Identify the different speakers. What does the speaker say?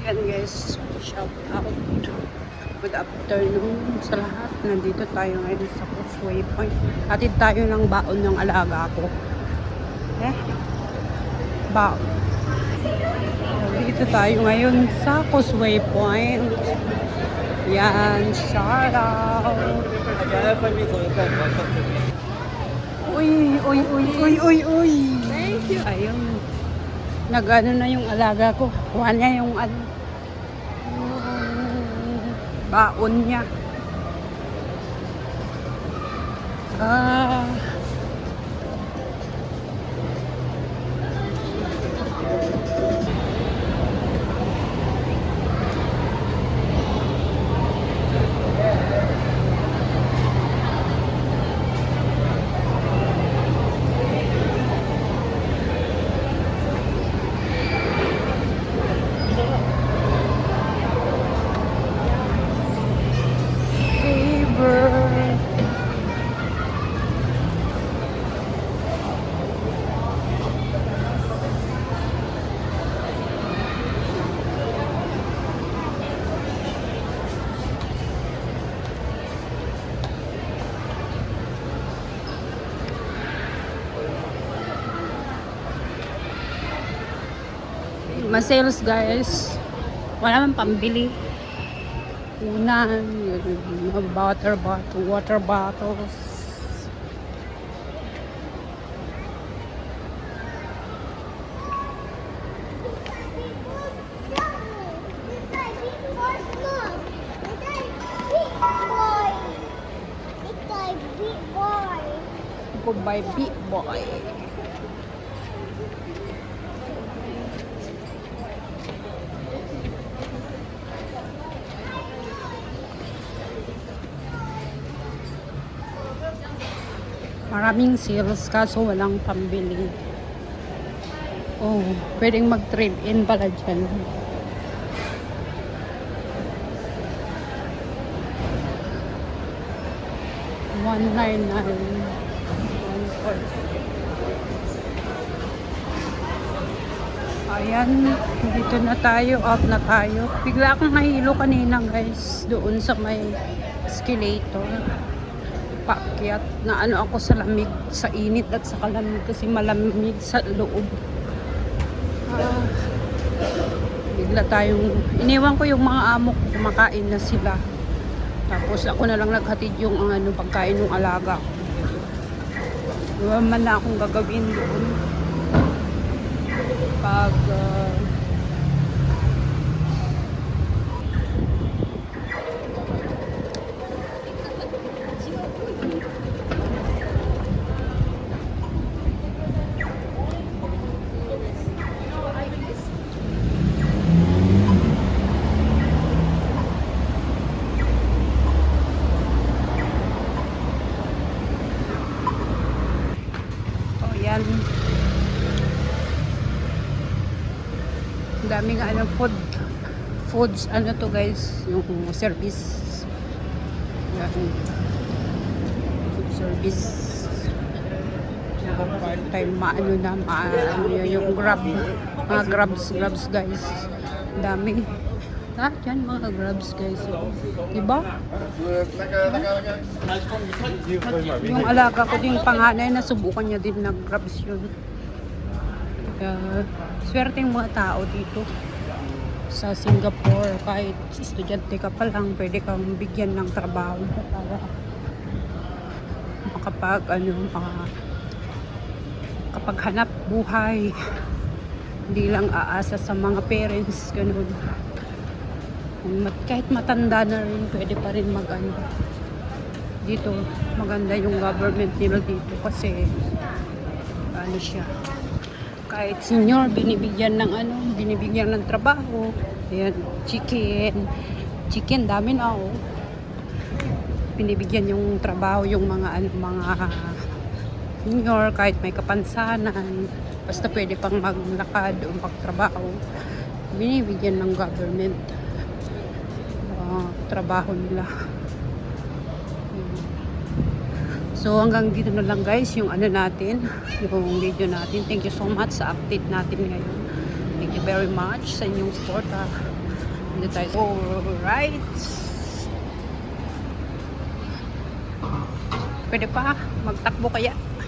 Speaker 1: Yan guys, shout out. Good afternoon sa lahat. Nandito tayo ngayon sa Causeway Point. Hatid tayo ng baon ng alaga ko. Baon. Dito tayo ngayon sa Causeway Point. Yan, shout out. Uy. Thank you. Ayun. Nag-ano na yung alaga ko. Kuha niya yung baon niya. Masales guys, wala man pambili. Unan, yung water bottles. Goodbye, big boy. Maraming sales kaso walang pambili. Oh, pwedeng mag-trade in pala dyan. $199. Ayan, dito na tayo, out na tayo. Bigla akong nahilo kanina guys, doon sa may escalator. Paakyat na ano ako sa lamig, sa init at sa kalamig kasi malamig sa loob. Bigla tayong iniwan ko yung mga amo ko, kumakain na sila. Tapos ako na lang naghatid yung ano, pagkain ng alaga ko. Wala man na akong gagawin doon pag daming ano foods ano to guys, yung service. Yan. Food service. Part time maano na yung grab, mga grabs guys. Dami. Yan mga grabs guys. Diba? Yung alaga ko din panganay na subukan niya din ng grabs yun. Swerte yung mga tao dito sa Singapore. Kahit estudyante ka pa lang, pwede kang bigyan ng trabaho para makapag kapag hanap buhay, hindi lang aasa sa mga parents, ganun. Kahit matanda na rin, pwede pa rin dito. Maganda yung government nila dito kasi ano siya, kahit senior binibigyan ng trabaho. Ayan, chicken dami na ako. Binibigyan yung trabaho yung mga senior kahit may kapansanan, basta pwede pang maglakad o magtrabaho, binibigyan ng government trabaho nila. So hanggang dito na lang guys yung ano natin, yung video natin. Thank you so much sa update natin ngayon. Thank you. very much sa inyong support. Hindi tayo. Alright. Pwede pa magtakbo kaya?